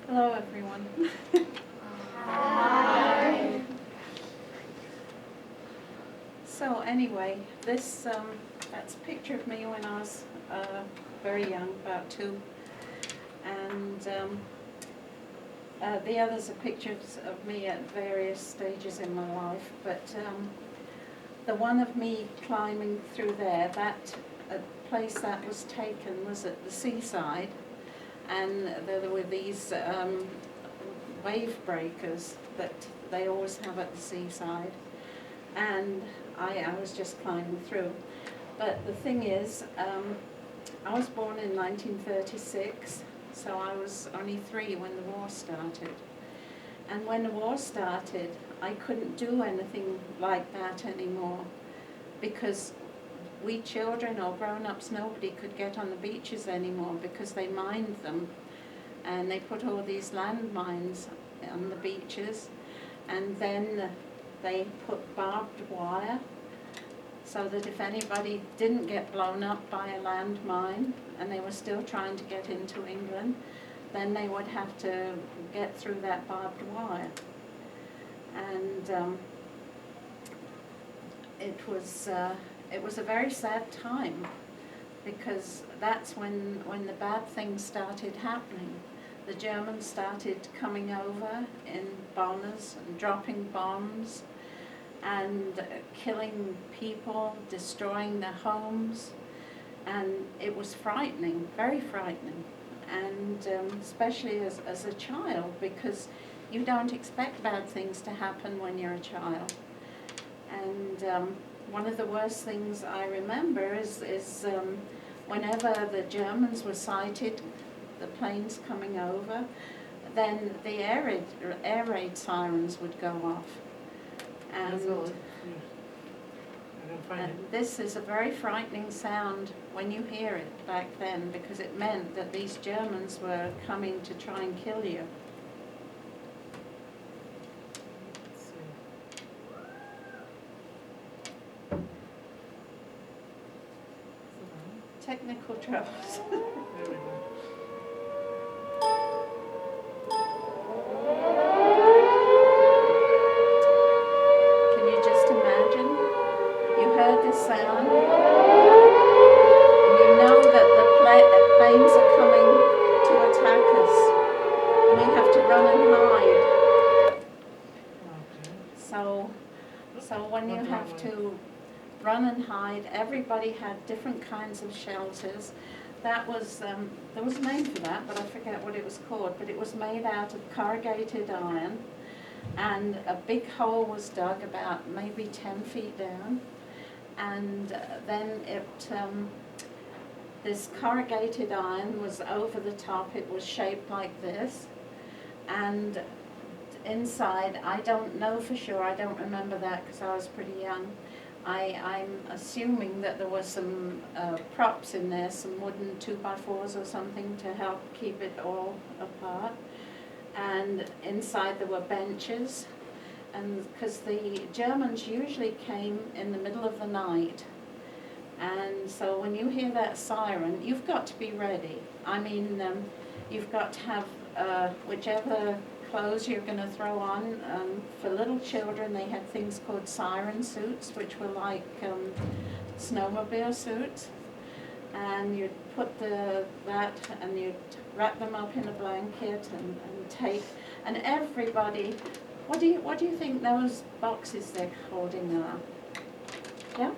Hello, everyone. Hi. So anyway, that's a picture of me when I was very young, about 2. And the others are pictures of me at various stages in my life. But the one of me climbing through there, that place that was taken was at the seaside. And there were these wave breakers that they always have at the seaside. And I was just climbing through. But the thing is, I was born in 1936, so I was only 3 when the war started. And when the war started, I couldn't do anything like that anymore, because we children or grown-ups, nobody could get on the beaches anymore because they mined them. And they put all these landmines on the beaches, and then they put barbed wire so that if anybody didn't get blown up by a landmine and they were still trying to get into England, then they would have to get through that barbed wire. And it was a very sad time, because that's when the bad things started happening. The Germans started coming over in bombers and dropping bombs and killing people, destroying their homes, and it was frightening, very frightening, and especially as a child, because you don't expect bad things to happen when you're a child. And one of the worst things I remember is whenever the Germans were sighted, the planes coming over, then the air raid sirens would go off. And this is a very frightening sound when you hear it back then, because it meant that these Germans were coming to try and kill you. Technical troubles. Can you just imagine? You heard this sound, and you know that the planes are coming to attack us, and we have to run and hide. So when you have to run and hide, everybody had different kinds of shelters. That was, there was a name for that, but I forget what it was called, but it was made out of corrugated iron, and a big hole was dug about maybe 10 feet down, and then this corrugated iron was over the top. It was shaped like this, and inside, I don't know for sure, I don't remember that because I was pretty young. I'm assuming that there were some props in there, some wooden 2x4s or something to help keep it all apart. And inside there were benches, and because the Germans usually came in the middle of the night. And so when you hear that siren, you've got to be ready. I mean, you've got to have whichever clothes you're going to throw on. For little children, they had things called Siren Suits, which were like snowmobile suits. And you'd put that and you'd wrap them up in a blanket and tape. And everybody, what do you think those boxes they're holding are? Yeah?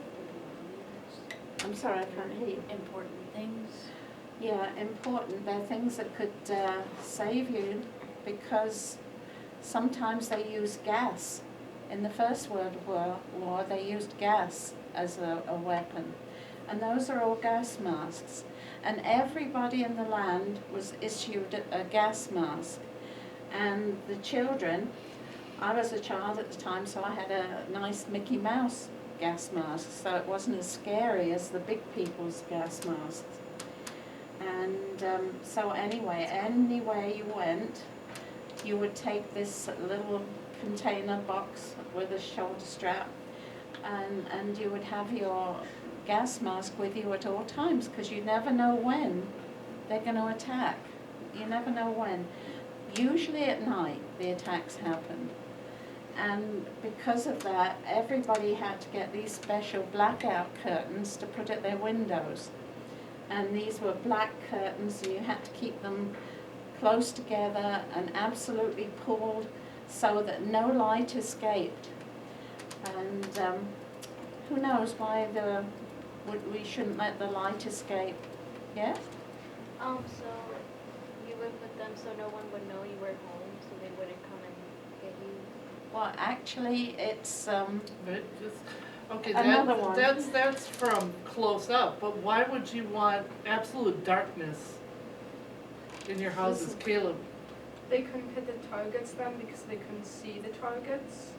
I'm sorry, I can't hear you. Important things. Yeah, important. They're things that could save you, because sometimes they use gas. In the First World War, they used gas as a weapon. And those are all gas masks. And everybody in the land was issued a gas mask. And the children, I was a child at the time, so I had a nice Mickey Mouse gas mask, so it wasn't as scary as the big people's gas masks. And so anyway, anywhere you went, you would take this little container box with a shoulder strap, and you would have your gas mask with you at all times, because you never know when they're going to attack. You never know when. usually at night the attacks happened. And because of that, everybody had to get these special blackout curtains to put at their windows. And these were black curtains, and you had to keep them close together and absolutely pulled so that no light escaped. And who knows why we shouldn't let the light escape? Yes? So you would put them so no one would know you were home, so they wouldn't come and get you. Well, actually, it's But just, okay, Another one. that's from close up, but why would you want absolute darkness in your houses, Caleb? They couldn't hit the targets then because they couldn't see the targets.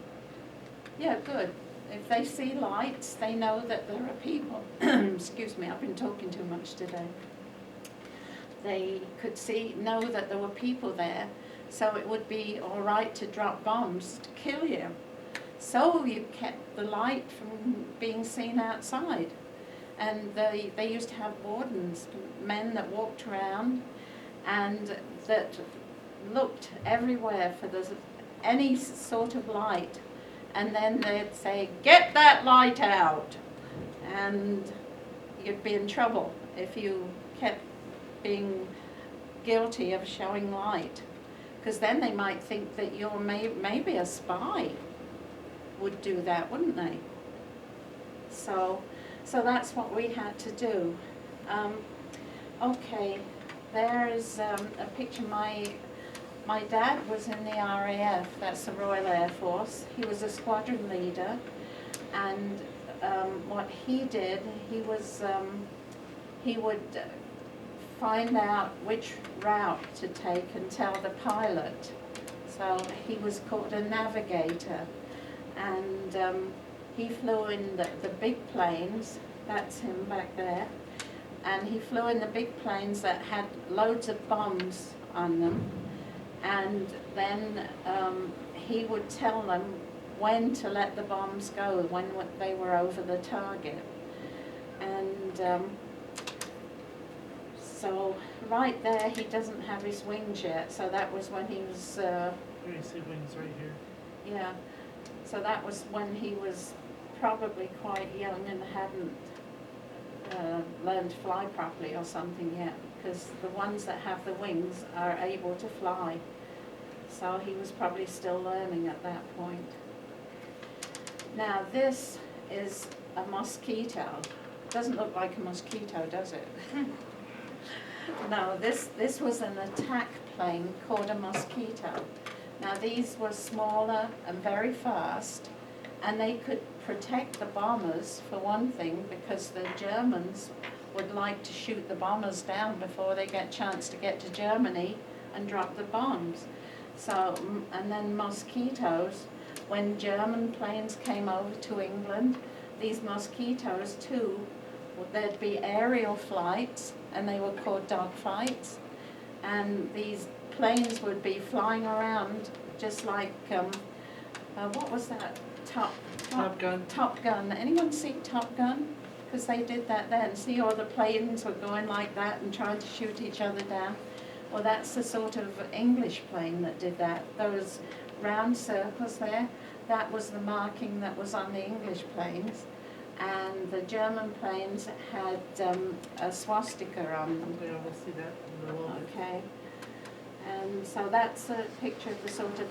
yeah, good. If they see lights, they know that there are people. Excuse me, I've been talking too much today. They could know that there were people there, so it would be all right to drop bombs to kill you. So you kept the light from being seen outside. And they used to have wardens, men that walked around and that looked everywhere for any sort of light. And then they'd say, "Get that light out!" And you'd be in trouble if you kept being guilty of showing light. Because then they might think that you're maybe a spy would do that, wouldn't they? So that's what we had to do. Okay, there is a picture. My dad was in the RAF, that's the Royal Air Force. He was a squadron leader, and what he did, he would find out which route to take and tell the pilot. So he was called a navigator, and he flew in the big planes. That's him back there. And he flew in the big planes that had loads of bombs on them. And then he would tell them when to let the bombs go, when they were over the target. And so right there, he doesn't have his wings yet. So that was when he was... You see wings right here. Yeah. So that was when he was probably quite young and hadn't learned to fly properly or something yet, because the ones that have the wings are able to fly. So he was probably still learning at that point. Now this is a mosquito. Doesn't look like a mosquito, does it? No, this was an attack plane called a Mosquito. Now these were smaller and very fast, and they could protect the bombers for one thing, because the Germans would like to shoot the bombers down before they get a chance to get to Germany and drop the bombs. So, and then Mosquitoes, when German planes came over to England, these Mosquitoes too, there'd be aerial flights, and they were called dogfights, and these planes would be flying around just like, what was that? Top Gun. Top Gun. Anyone see Top Gun? Because they did that then. See, all the planes were going like that and trying to shoot each other down. Well, that's the sort of English plane that did that. Those round circles there, that was the marking that was on the English planes. And the German planes had a swastika on them. Yeah, we'll see that in a little bit. Okay. And so that's a picture of the sort of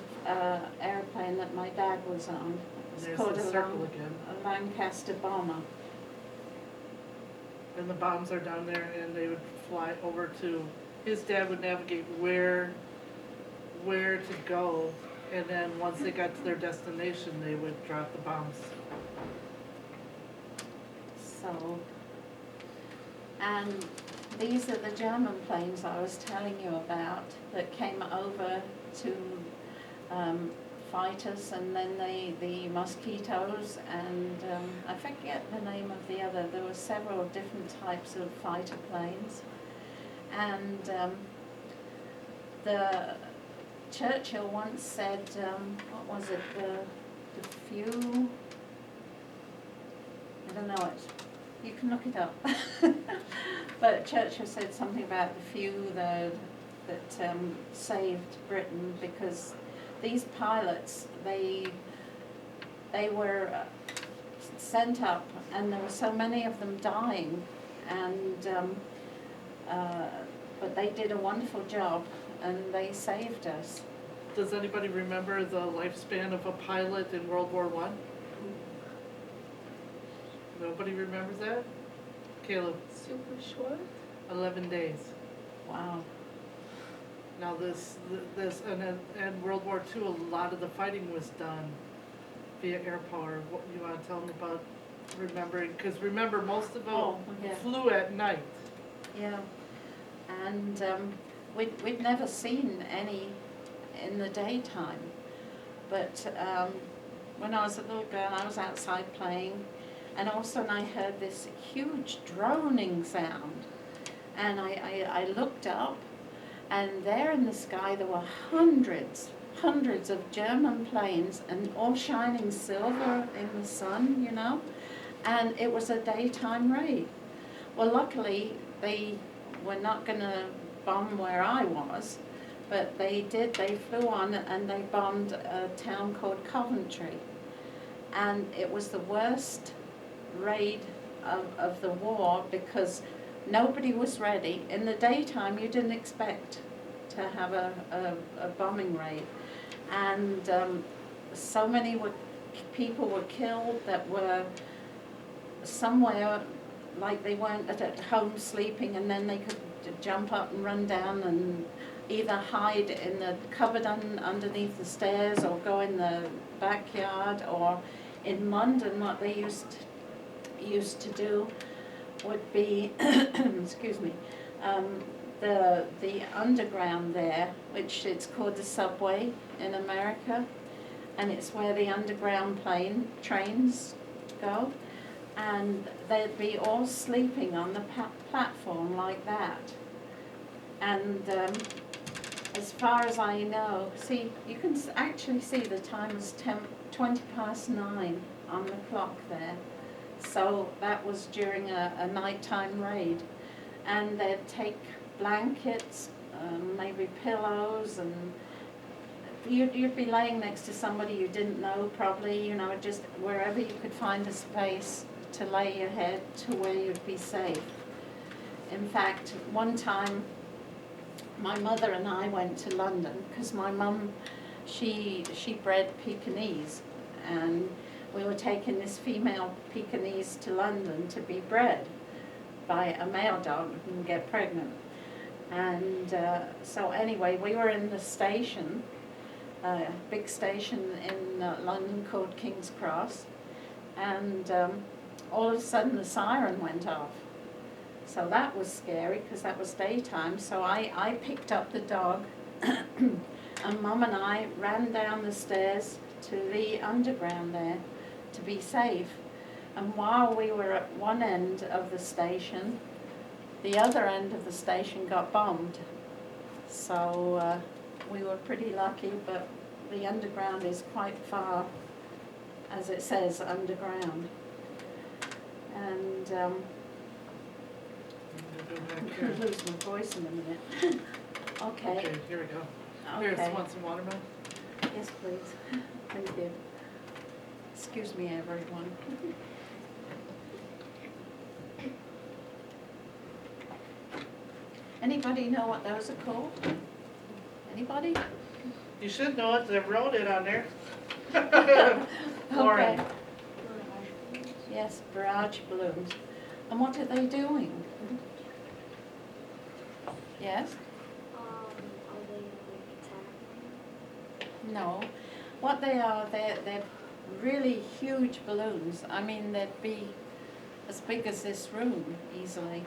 airplane that my dad was on. It's There's called the circle again. a Lancaster bomber. And the bombs are down there, and they would fly over to, his dad would navigate where to go, and then once they got to their destination, they would drop the bombs. So, and these are the German planes I was telling you about that came over to fight us, and then the Mosquitoes, and I forget the name of the other. There were several different types of fighter planes, and the Churchill once said, what was it, the few, I don't know it, you can look it up. But Churchill said something about the few, the that saved Britain, because these pilots, they were sent up, and there were so many of them dying, and but they did a wonderful job, and they saved us. Does anybody remember the lifespan of a pilot in World War I? Nobody remembers that? Caleb, Super short. 11 days. Wow. Now this, and World War II, a lot of the fighting was done via air power. What you want to tell them about remembering? Because remember, most of them Yeah. flew at night. Yeah, and we'd never seen any in the daytime, but when I was a little girl, I was outside playing, and all of a sudden I heard this huge droning sound, and I looked up, and there in the sky there were hundreds of German planes, and all shining silver in the sun, you know, and it was a daytime raid. Well, luckily they were not going to bomb where I was, but they flew on and they bombed a town called Coventry, and it was the worst raid of the war, because nobody was ready. In the daytime you didn't expect to have a bombing raid, and so many people were killed that were somewhere, like they weren't at home sleeping, and then they could jump up and run down and either hide in the cupboard underneath the stairs, or go in the backyard, or in London what they used to do would be excuse me, the underground there, which it's called the subway in America, and it's where the underground trains go, and they'd be all sleeping on the platform like that. And as far as I know, see, you can actually see the time is 9:20 on the clock there. So that was during a nighttime raid. And they'd take blankets, maybe pillows, and you'd be laying next to somebody you didn't know, probably, you know, just wherever you could find a space to lay your head to where you'd be safe. In fact, one time my mother and I went to London, because my mum, she bred Pekingese, and we were taking this female Pekingese to London to be bred by a male dog and get pregnant. And so anyway, we were in the station, a big station in London called King's Cross, and all of a sudden the siren went off. So that was scary, because that was daytime. So I picked up the dog and Mum and I ran down the stairs to the underground there to be safe. And while we were at one end of the station, the other end of the station got bombed. So we were pretty lucky, but the underground is quite far, as it says, underground. And I'm going to lose my voice in a minute. Okay. Okay, here we go. Okay. Here's want some watermelon? Yes, please. Thank you. Excuse me, everyone. Anybody know what those are called? Anybody? You should know it, they wrote it on there. Okay. Yes, barrage balloons. And what are they doing? Yes? Are they like attacking? No. What they are, they're really huge balloons. I mean, they'd be as big as this room easily.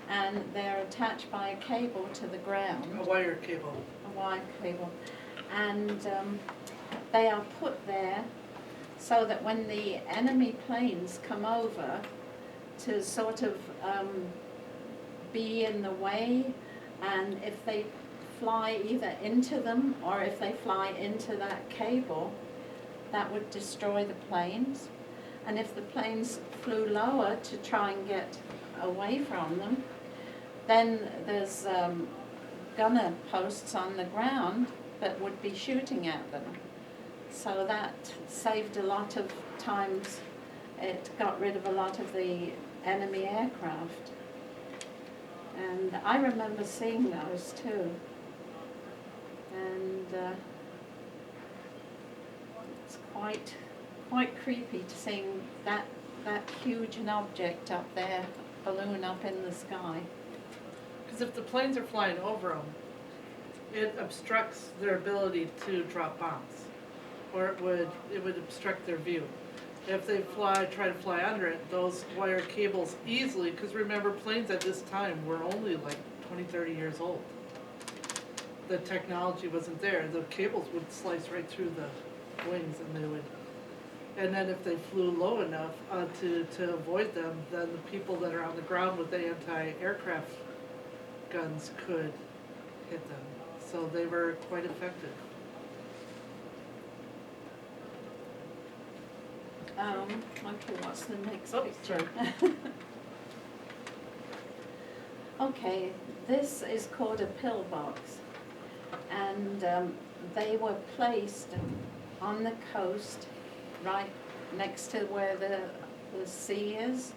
And they're attached by a cable to the ground. A wire cable. A wire cable. And they are put there so that when the enemy planes come over to sort of be in the way, and if they fly either into them or if they fly into that cable, that would destroy the planes. And if the planes flew lower to try and get away from them, then there's gunner posts on the ground that would be shooting at them. So that saved a lot of times. It got rid of a lot of the enemy aircraft. And I remember seeing those too. And it's quite creepy to seeing that huge an object up there, balloon up in the sky. Because if the planes are flying over them, it obstructs their ability to drop bombs, or it would obstruct their view. If they try to fly under it, those wire cables easily, because remember, planes at this time were only like 20, 30 years old. The technology wasn't there. The cables would slice right through the wings, and they would. And then if they flew low enough to avoid them, then the people that are on the ground with the anti-aircraft guns could hit them. So they were quite effective. Okay, what's the next Oh, picture? sorry. Okay, this is called a pillbox, and they were placed on the coast, right next to where the sea is,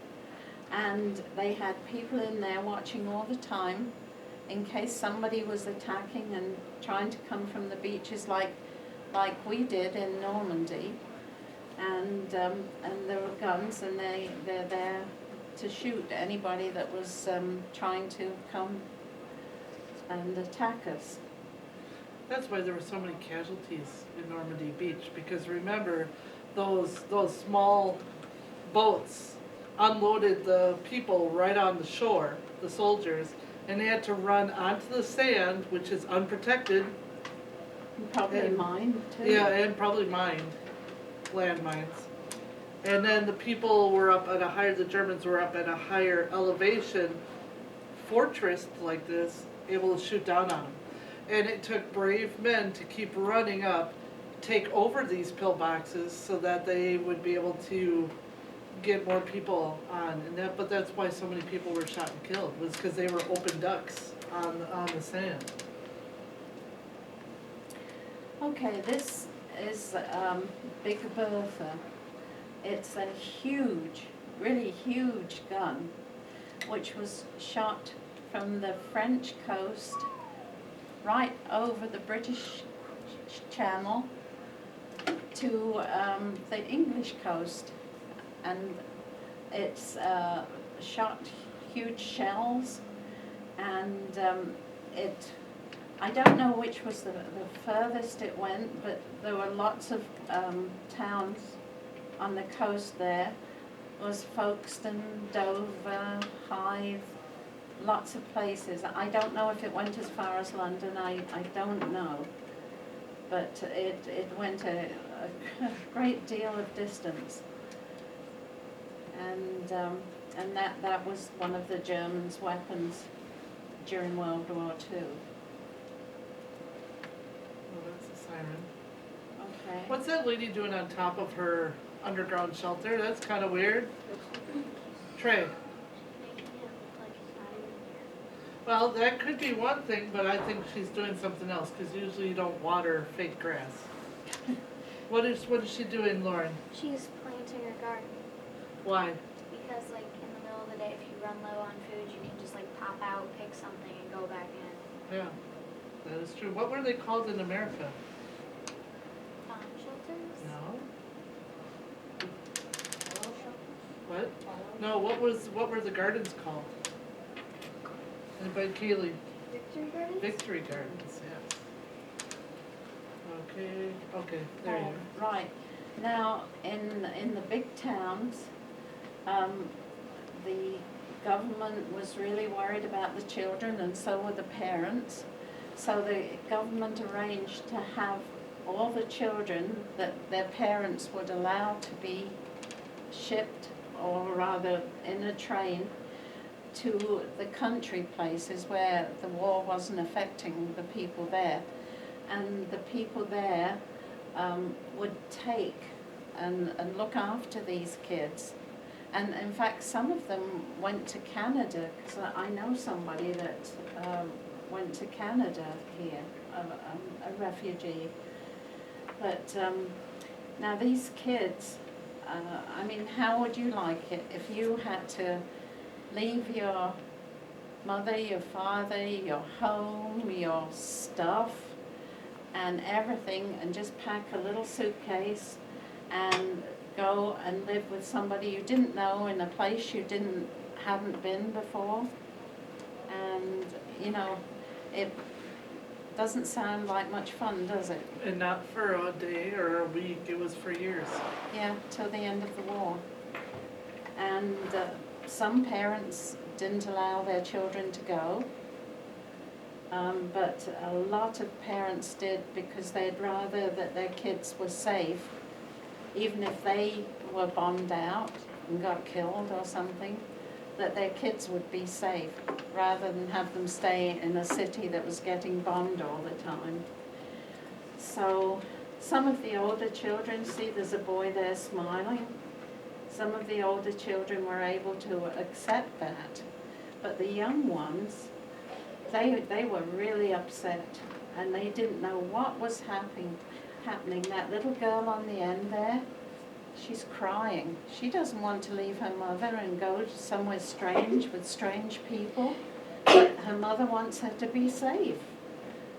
and they had people in there watching all the time in case somebody was attacking and trying to come from the beaches like we did in Normandy. And there were guns, and they're there to shoot anybody that was trying to come and attack us. That's why there were so many casualties in Normandy Beach, because remember, those small boats unloaded the people right on the shore, the soldiers, and they had to run onto the sand, which is unprotected. And probably mine too. Yeah, and probably mined, landmines. And then the people were up at the Germans were up at a higher elevation, fortress like this, able to shoot down on them. And it took brave men to keep running up, take over these pillboxes so that they would be able to get more people on. But that's why so many people were shot and killed, was because they were open ducks on the sand. Okay, this is Big Bertha. It's a huge, really huge gun, which was shot from the French coast right over the British Channel to the English coast, and it's shot huge shells, and I don't know which was the furthest it went, but there were lots of towns on the coast there. It was Folkestone, Dover, Hythe, lots of places. I don't know if it went as far as London, I don't know. But it went a great deal of distance. And that was one of the Germans' weapons during World War II. Oh, that's a siren. Okay. What's that lady doing on top of her underground shelter? That's kind of weird. Trey. Making it look like it's not even here. Well, that could be one thing, but I think she's doing something else, because usually you don't water fake grass. What is she doing, Lauren? She's planting her garden. Why? Because, like, in the middle of the day, if you run low on food, you can just, like, pop out, pick something, and go back in. Yeah, that is true. What were they called in America? Bomb shelters? No. Oil shelters? What? No. What were the gardens called? Anybody, Kaylee? Victory gardens? Victory gardens. Yes. Okay. There you are. Right. Now, in the big towns, the government was really worried about the children, and so were the parents. So the government arranged to have all the children that their parents would allow to be shipped, or rather in a train, to the country places where the war wasn't affecting the people there. And the people there would take and look after these kids. And in fact, some of them went to Canada, because I know somebody that went to Canada here, a refugee. But now these kids, I mean, how would you like it if you had to leave your mother, your father, your home, your stuff, and everything, and just pack a little suitcase and go and live with somebody you didn't know in a place you hadn't been before? And, you know, it doesn't sound like much fun, does it? And not for a day or a week, it was for years. Yeah, till the end of the war. And some parents didn't allow their children to go, but a lot of parents did because they'd rather that their kids were safe, even if they were bombed out and got killed or something, that their kids would be safe, rather than have them stay in a city that was getting bombed all the time. So some of the older children, see there's a boy there smiling, some of the older children were able to accept that, but the young ones, they were really upset, and they didn't know what was happening. That little girl on the end there, she's crying. She doesn't want to leave her mother and go to somewhere strange with strange people, but her mother wants her to be safe.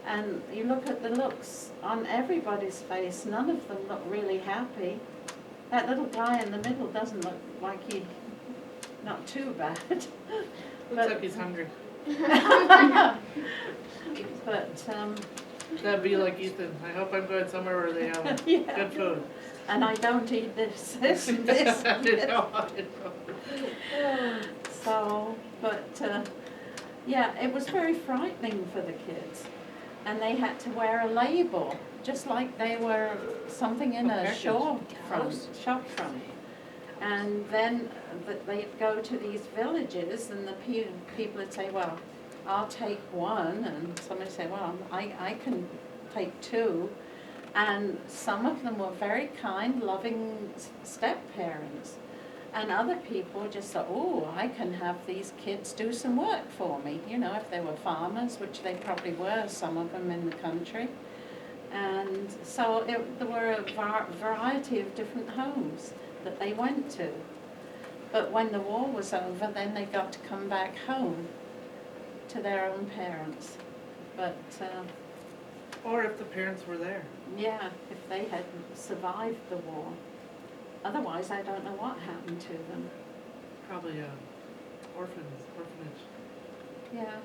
And you look at the looks on everybody's face, none of them look really happy. That little guy in the middle doesn't look like not too bad. Looks like he's hungry. But, That'd be like Ethan. I hope I'm going somewhere where they have yeah. good food. And I don't eat this, and this, I and this. know. So, but, yeah, it was very frightening for the kids. And they had to wear a label, just like they were something in a shop front. And then they'd go to these villages, and the people would say, well, I'll take one, and somebody say, well, I can take two. And some of them were very kind, loving step-parents. And other people just thought, oh, I can have these kids do some work for me. You know, if they were farmers, which they probably were, some of them in the country. And so there were a variety of different homes that they went to. But when the war was over, then they got to come back home to their own parents. But Or if the parents were there. yeah, if they had survived the war. Otherwise, I don't know what happened to them. Probably orphanage. Yeah.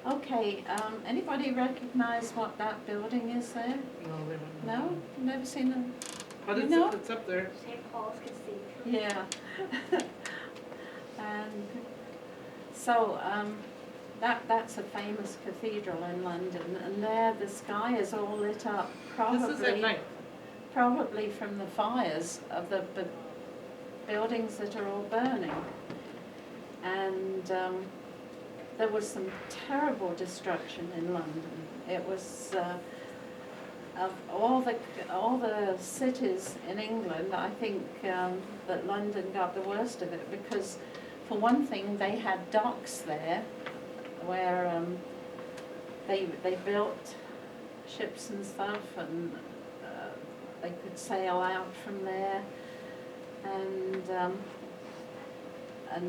Okay, anybody recognize what that building is there? No, they wouldn't. No? Never seen them? But You it's, know? it's up there. St. Paul's Cathedral. Yeah. And so, that's a famous cathedral in London, and there the sky is all lit up, This is at night. probably from the fires of the buildings that are all burning. And there was some terrible destruction in London. It was of all the cities in England, I think that London got the worst of it, because for one thing they had docks there where they built ships and stuff, and they could sail out from there, and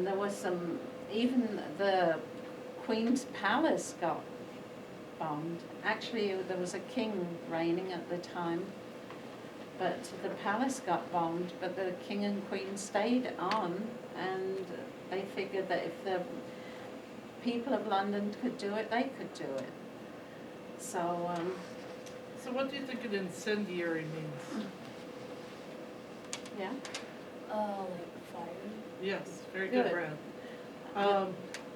there was some, even the Queen's Palace got bombed. Actually, there was a king reigning at the time, but the palace got bombed, but the king and queen stayed on, and they figured that if the people of London could do it, they could do it. So, So what do you think an incendiary means? yeah. Like fire. Yes, very good, Good. Brad.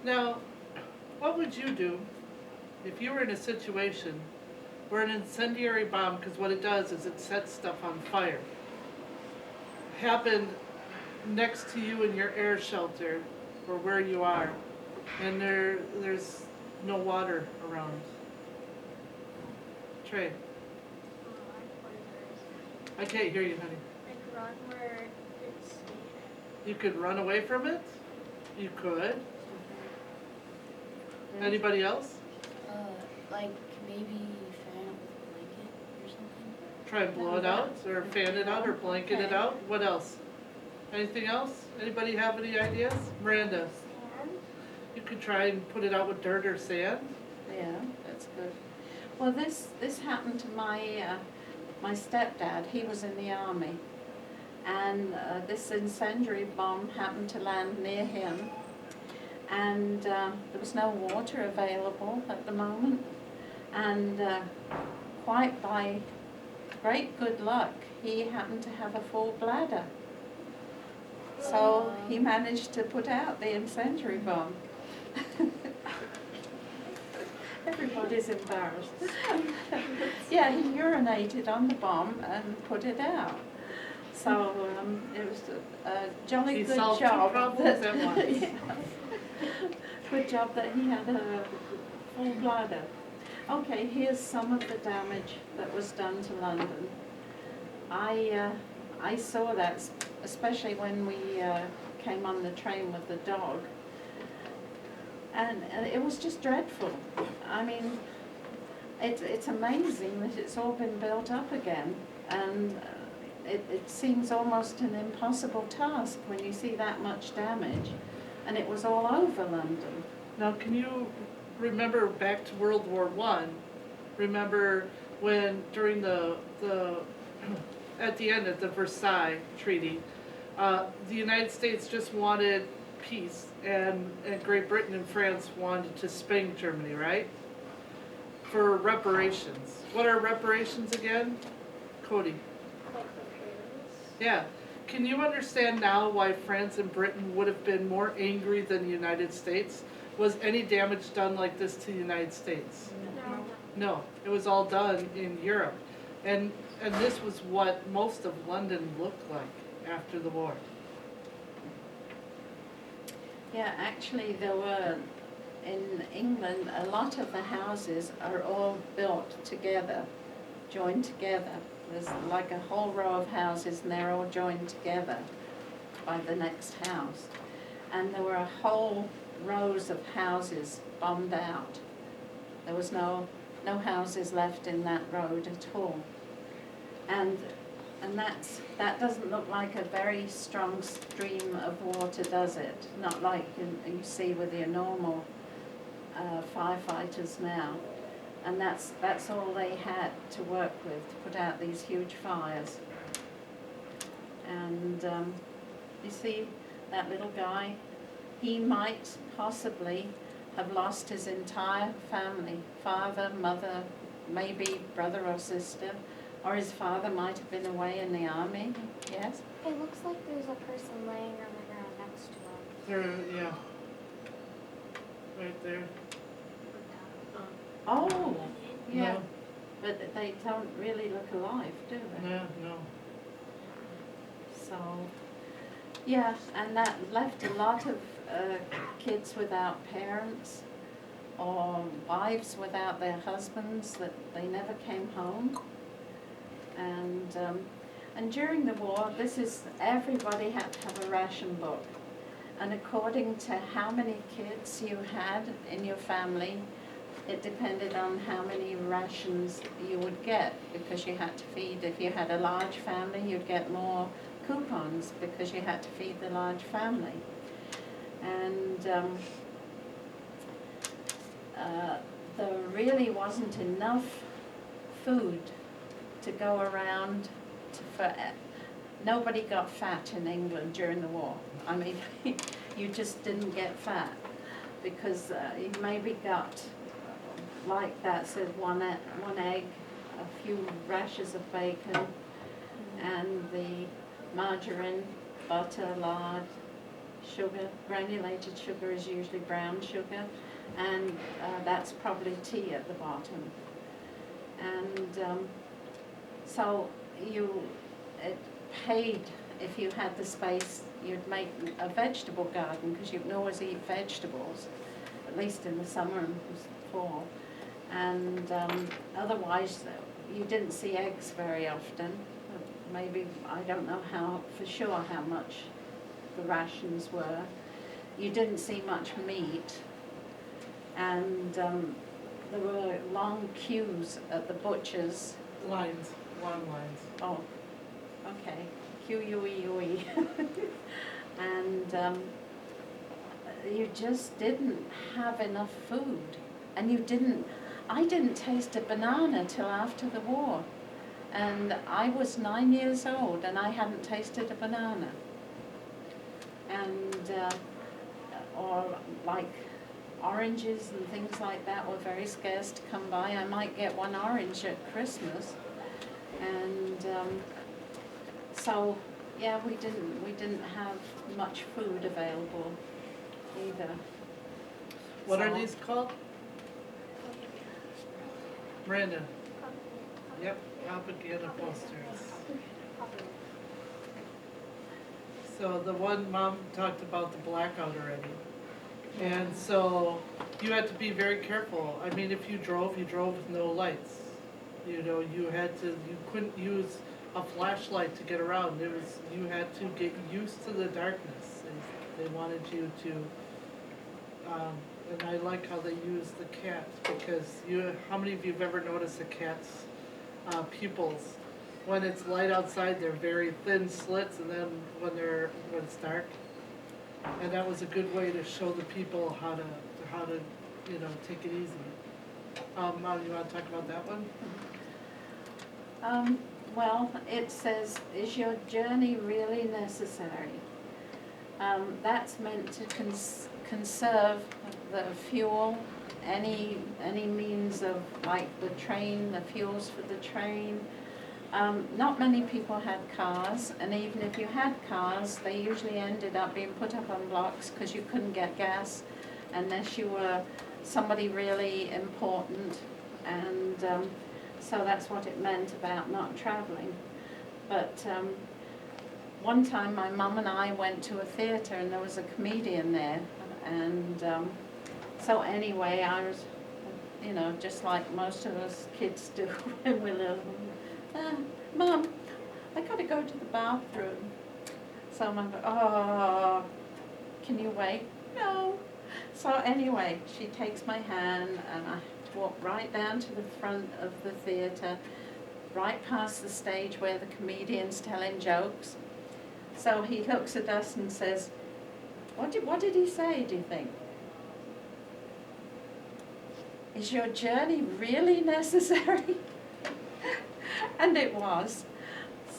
Now, what would you do if you were in a situation where an incendiary bomb, because what it does is it sets stuff on fire, happened next to you in your air shelter or where you are, and there's no water around? Trey, I can't hear you, honey. Like run where it's safe. You could run away from it? You could. Anybody else? like maybe fan it with a blanket or something. Try and blow it out, or fan it out, or blanket it Okay. out? What else? Anything else? Anybody have any ideas? Miranda, And you could try and put it out with dirt or sand. Yeah, that's good. Well, this happened to my stepdad. He was in the army, and this incendiary bomb happened to land near him, and there was no water available at the moment, and quite by great good luck, he happened to have a full bladder. So he managed to put out the incendiary bomb. Everybody's embarrassed. Yeah, he urinated on the bomb and put it out. So it was a jolly He good solved two job. problems at once. Yeah. Good job that he had a full bladder. Okay, here's some of the damage that was done to London. I saw that, especially when we came on the train with the dog. And it was just dreadful. I mean, it's amazing that it's all been built up again. And it seems almost an impossible task when you see that much damage. And it was all over London. Now, can you remember back to World War I? Remember when during the at the end of the Versailles Treaty, the United States just wanted peace, and Great Britain and France wanted to spank Germany, right? For reparations. What are reparations again? Cody. like repairs. Yeah. Can you understand now why France and Britain would have been more angry than the United States? Was any damage done like this to the United States? No. No, it was all done in Europe. And this was what most of London looked like after the war. Yeah, actually there were, in England, a lot of the houses are all built together, joined together. There's like a whole row of houses and they're all joined together by the next house. And there were whole rows of houses bombed out. There was no houses left in that road at all. And that doesn't look like a very strong stream of water, does it? Not like you see with your normal firefighters now. And that's all they had to work with to put out these huge fires. And you see that little guy, he might possibly have lost his entire family, father, mother, maybe brother or sister, or his father might have been away in the army, yes? It looks like there's a person laying on the ground next to him. There, yeah. Right there. Oh, yeah, No, but they don't really look alive, do they? no. So, yeah, and that left a lot of kids without parents or wives without their husbands, that they never came home. And during the war, everybody had to have a ration book. And according to how many kids you had in your family, it depended on how many rations you would get, because you had to feed. If you had a large family, you'd get more coupons because you had to feed the large family. And there really wasn't enough food to go around nobody got fat in England during the war. I mean, you just didn't get fat because you maybe got, like that said, one egg, a few rashers of bacon, and the margarine, butter, lard, sugar. Granulated sugar is usually brown sugar, and that's probably tea at the bottom. And so it paid, if you had the space, you'd make a vegetable garden, because you can always eat vegetables, at least in the summer and fall. And otherwise, you didn't see eggs very often. Maybe, I don't know for sure how much the rations were. You didn't see much meat. And there were long queues at the butchers. Lines, long lines. Oh, okay, Q-U-E-U-E. And you just didn't have enough food. And I didn't taste a banana till after the war. And I was 9 years old and I hadn't tasted a banana. And, or like oranges and things like that were very scarce to come by. I might get one orange at Christmas. And so, yeah, we didn't have much food available either. What are So- these called? Miranda? Yep, propaganda posters. So the one mom talked about the blackout already. And so you had to be very careful. I mean, if you drove with no lights. You know, you couldn't use a flashlight to get around. You had to get used to the darkness. They wanted you to, and I like how they use the cat, because how many of you have ever noticed a cat's pupils? When it's light outside, they're very thin slits, and then when it's dark. And that was a good way to show the people how to take it easy. Mom, you want to talk about that one? Well, it says, is your journey really necessary? That's meant to conserve the fuel, any means of, like the train, the fuels for the train. Not many people had cars, and even if you had cars, they usually ended up being put up on blocks because you couldn't get gas unless you were somebody really important. And so that's what it meant about not traveling. But one time my mum and I went to a theater and there was a comedian there. And so anyway, I was, just like most of us kids do when we're little. Mum, I gotta go to the bathroom. So Mum goes, oh, can you wait? No. So anyway, she takes my hand and I walk right down to the front of the theatre, right past the stage where the comedian's telling jokes. So he looks at us and says, what did he say, do you think? Is your journey really necessary? And it was.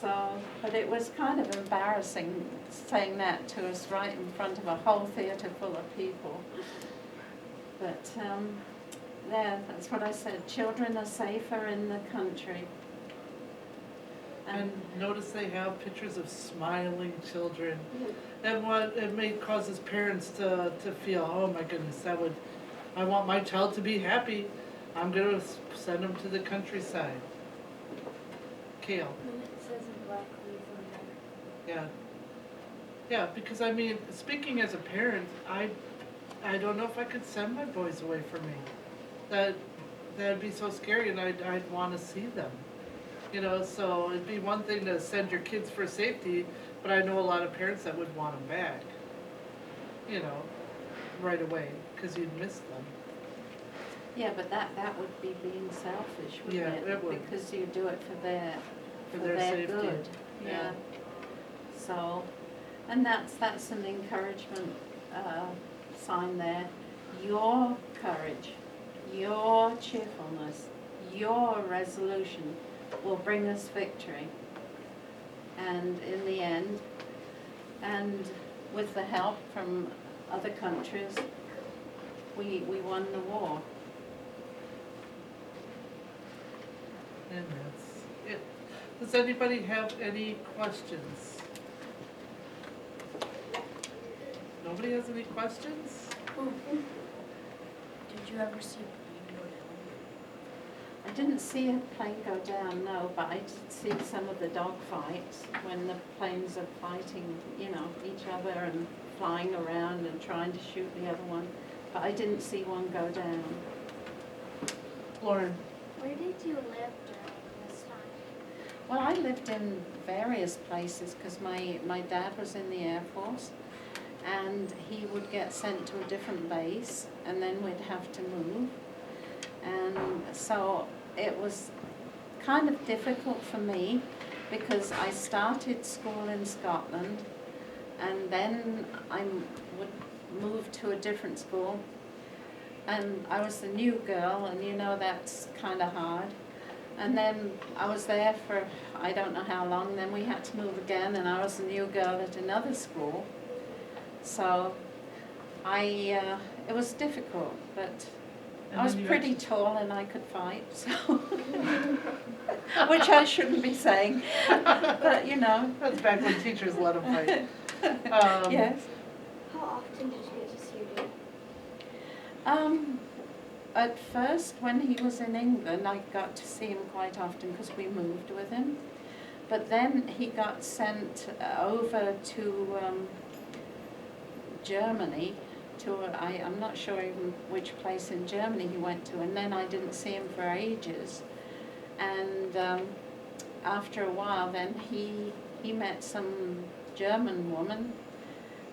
So, but it was kind of embarrassing saying that to us right in front of a whole theatre full of people. But that's what I said. Children are safer in the country. And notice they have pictures of smiling children. And what it causes parents to feel, oh my goodness, I want my child to be happy. I'm going to send them to the countryside. Kale. And it says a black leaf on there. Yeah. Yeah, because I mean, speaking as a parent, I don't know if I could send my boys away from me. That'd be so scary, and I'd want to see them. So it'd be one thing to send your kids for safety, but I know a lot of parents that would want them back. Right away, because you'd miss them. Yeah, but that would be being selfish, wouldn't Yeah, it? it would. Because you do it for their safety. good. Yeah. So, and that's an encouragement sign there. Your courage, your cheerfulness, your resolution will bring us victory. And in the end, and with the help from other countries, we won the war. And that's it. Does anybody have any questions? Nobody has any questions? Did you ever see a plane go down? I didn't see a plane go down, no, but I did see some of the dogfights when the planes are fighting, each other and flying around and trying to shoot the other one. But I didn't see one go down. Lauren? Where did you live during this time? Well, I lived in various places because my dad was in the Air Force and he would get sent to a different base and then we'd have to move. And so it was kind of difficult for me because I started school in Scotland and then I would move to a different school. And I was the new girl, and you know that's kind of hard. And then I was there for I don't know how long, then we had to move again, and I was the new girl at another school. So it was difficult, but And I was then you pretty tall and I could fight, so which I shouldn't be saying, but you know. That's back when teachers let them fight. Yes. How often did you get to see your dad? At first, when he was in England, I got to see him quite often because we moved with him. But then he got sent over to Germany, I'm not sure even which place in Germany he went to, and then I didn't see him for ages. And after a while then he met some German woman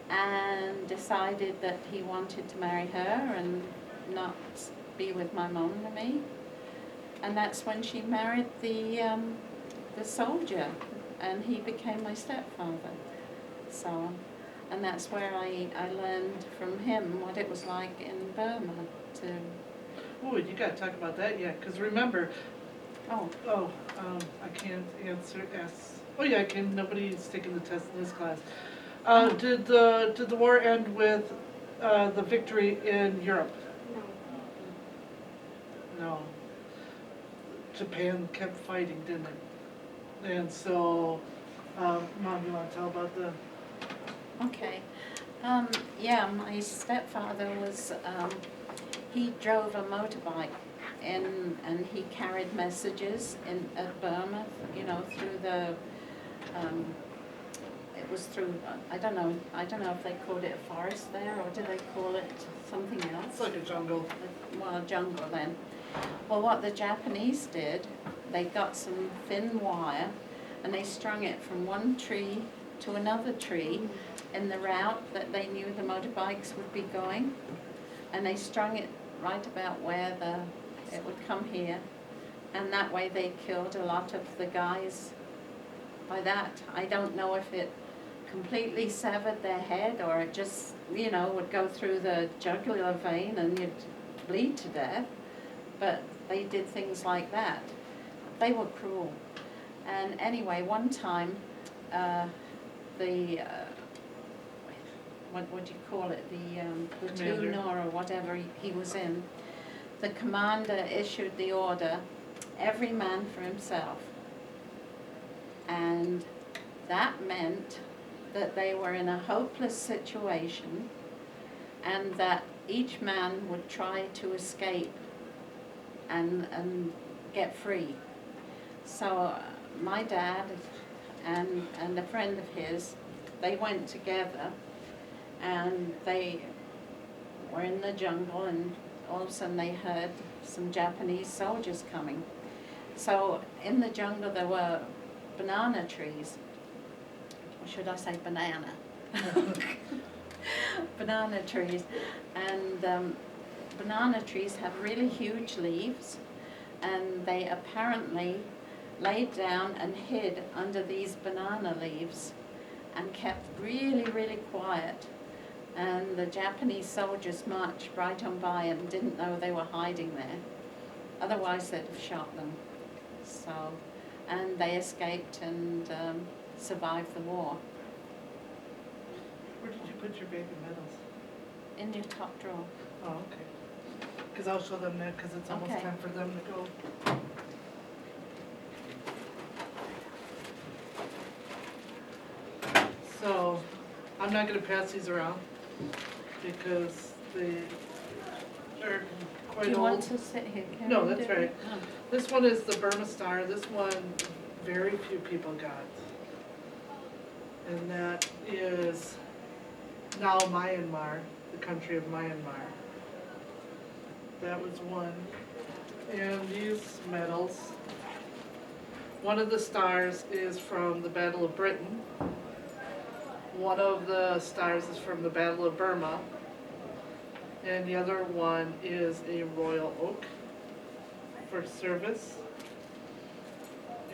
and decided that he wanted to marry her and not be with my mum and me. And that's when she married the soldier, and he became my stepfather. So, and that's where I learned from him what it was like in Burma to... Oh, you gotta talk about that yet, because remember, Oh, I can't ask. Oh yeah, I can, nobody's taking the test in this class. Did the war end with the victory in Europe? No. No. Japan kept fighting, didn't it? And so, Mom, you wanna tell about the... okay. Yeah, my stepfather was, he drove a motorbike and he carried messages at Burma, you know, through the, it was through, I don't know if they called it a forest there, or did they call it something else? It's like a jungle. Well, a jungle then. Well, what the Japanese did, they got some thin wire and they strung it from one tree to another tree in the route that they knew the motorbikes would be going, and they strung it right about where it would come here, and that way they killed a lot of the guys by that. I don't know if it completely severed their head or it just, you know, would go through the jugular vein and you'd bleed to death, but they did things like that. They were cruel. And anyway, one time, what do you call it, the platoon or whatever he was in, the commander issued the order, every man for himself. And that meant that they were in a hopeless situation and that each man would try to escape and get free. So my dad and a friend of his, they went together and they were in the jungle, and all of a sudden they heard some Japanese soldiers coming. So in the jungle there were banana trees, or should I say banana? Banana trees, and banana trees have really huge leaves, and they apparently laid down and hid under these banana leaves and kept really, really quiet. And the Japanese soldiers marched right on by and didn't know they were hiding there. Otherwise they'd have shot them. So, and they escaped and survived the war. Where did you put your baby medals? In your top drawer. Oh, okay. Because I'll show them that, because it's almost Okay. time for them to go. So, I'm not gonna pass these around, because they are quite Do you old. want to sit here, Karen? No, that's Do you? right. Oh. This one is the Burma Star. This one, very few people got. And that is now Myanmar, the country of Myanmar. That was one. And these medals, one of the stars is from the Battle of Britain. One of the stars is from the Battle of Burma. And the other one is a Royal Oak. for service.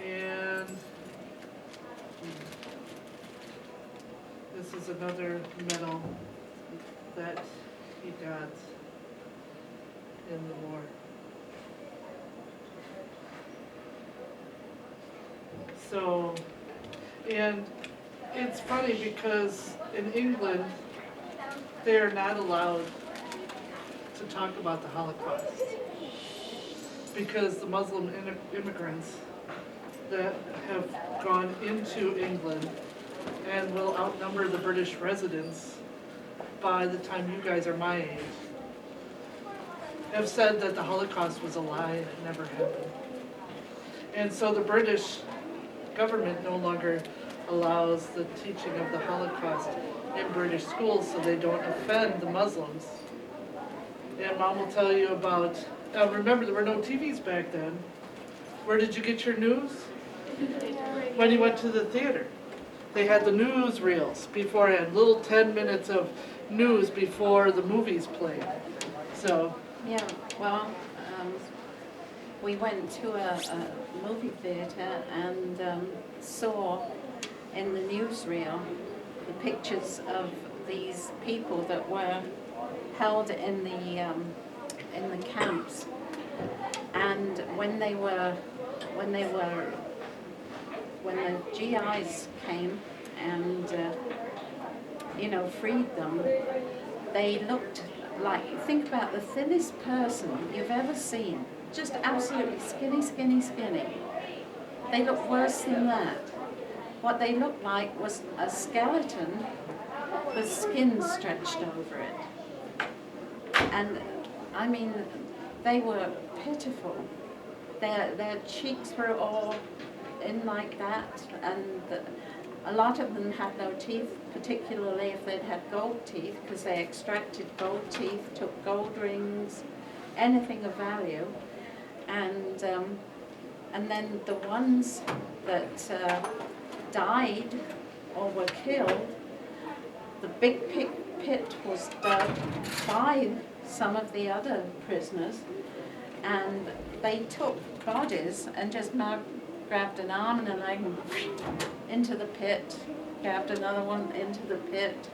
And this is another medal that he got in the war. So, and it's funny because in England, they are not allowed to talk about the Holocaust because the Muslim immigrants that have gone into England and will outnumber the British residents by the time you guys are my age, have said that the Holocaust was a lie, it never happened. And so the British government no longer allows the teaching of the Holocaust in British schools so they don't offend the Muslims. And Mom will tell you about, remember there were no TVs back then. Where did you get your news? When you went to the theater. They had the news reels beforehand, little 10 minutes of news before the movies played. So, Yeah, well, we went to a movie theatre and saw in the newsreel the pictures of these people that were held in the camps, and when the GIs came and freed them, they looked like, think about the thinnest person you've ever seen, just absolutely skinny, skinny, skinny. They looked worse than that. What they looked like was a skeleton with skin stretched over it. And I mean, they were pitiful. Their cheeks were all in like that, and a lot of them had no teeth, particularly if they'd had gold teeth, because they extracted gold teeth, took gold rings, anything of value. And then the ones that died or were killed, the big pit was dug by some of the other prisoners, and they took bodies and just grabbed an arm and a leg and into the pit, grabbed another one into the pit,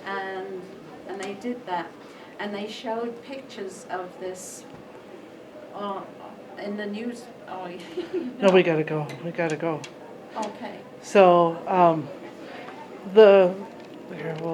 and they did that. And they showed pictures of this in the news. Oh, no, we gotta go. Okay. So, here, we'll